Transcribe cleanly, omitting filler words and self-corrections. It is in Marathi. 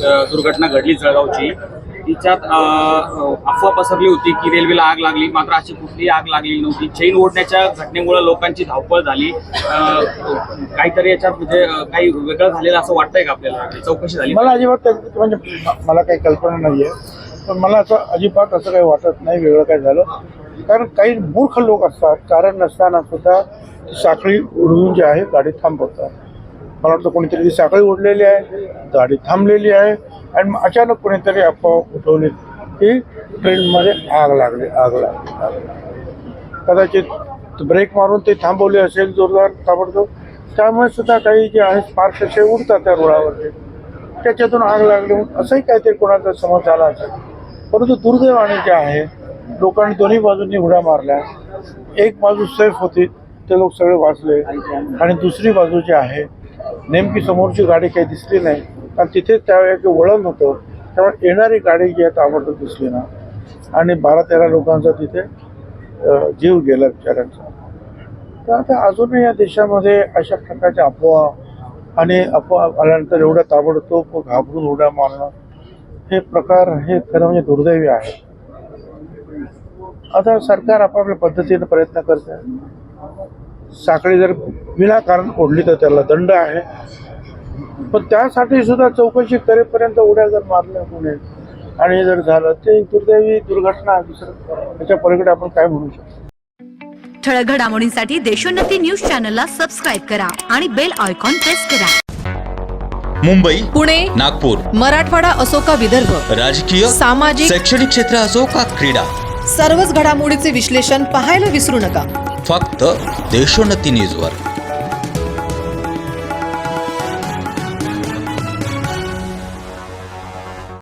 दुर्घटना घडली जळगावची, तिच्यात अफवा पसरली होती की रेल्वेला आग लागली, मात्र अशी कुठलीही आग लागलेली नव्हती. चैन ओढण्याच्या घटनेमुळे लोकांची धावपळ झाली. काहीतरी याच्यात म्हणजे काही वेगळं झालेलं असं वाटतंय का आपल्याला? चौकशी झाली? मला अजिबात म्हणजे मला काही कल्पना नाहीये, पण मला असं अजिबात असं काही वाटत नाही वेगळं काय झालं. कारण काही मूर्ख लोक असतात, कारण नसताना सुद्धा साखळी उडवून जे आहे गाडी थांबवतात. मला वाटतं कोणीतरी ती साखळी उडलेली आहे, गाडी थांबलेली आहे आणि अचानक कोणीतरी अफवा उठवली की ट्रेनमध्ये आग लागली. कदाचित ब्रेक मारून ते थांबवले असेल जोरदार ताबडतोब, त्यामुळे सुद्धा काही जे आहे स्पार्क्स असे उडतात त्या रुळावरती, त्याच्यातून आग लागली असंही काहीतरी कोणाचा समज झाला असेल. परंतु दुर्दैवाने जे आहे लोकांनी दोन्ही बाजूंनी उड्या मारल्या. एक बाजू सेफ होती, ते लोक सगळे वाचले, आणि दुसरी बाजू जी आहे नेमकी समोरची गाडी काही दिसली नाही, कारण तिथे त्यावेळेस वळण होतं, त्यामुळे येणारी गाडी जी आहे ताबडतोब दिसली ना, आणि 12-13 लोकांचा तिथे जीव गेला बिचाऱ्यांचा. तर आता अजूनही या देशामध्ये अशा प्रकारच्या अफवा आल्यानंतर एवढ्या ताबडतोब घाबरून उड्या मारणं हे प्रकार हे खरं म्हणजे दुर्दैवी आहे. आता सरकार आपापल्या पद्धतीने प्रयत्न करत आहे. साखळी जर विनाकारण ओढली तर त्याला दंड आहे, पण त्यासाठी सुद्धा चौकशी करेपर्यंत उड्या जर मारल्या कोणी आणि जर झालं ते दुर्दैवी दुर्घटना, दुसरं त्याच्या पलीकडे आपण काय म्हणू शकतो. ठळक घडामोडींसाठी देशोन्नती न्यूज चॅनलला सबस्क्राईब करा आणि बेल आयकॉन प्रेस करा. मुंबई, पुणे, नागपूर, मराठवाडा असो का विदर्भ, राजकीय, सामाजिक, शैक्षणिक क्षेत्र असो का क्रीडा, सर्वच घडामोडीचे विश्लेषण पाहायला विसरू नका. फक्त देशोन्नती न्यूजवर.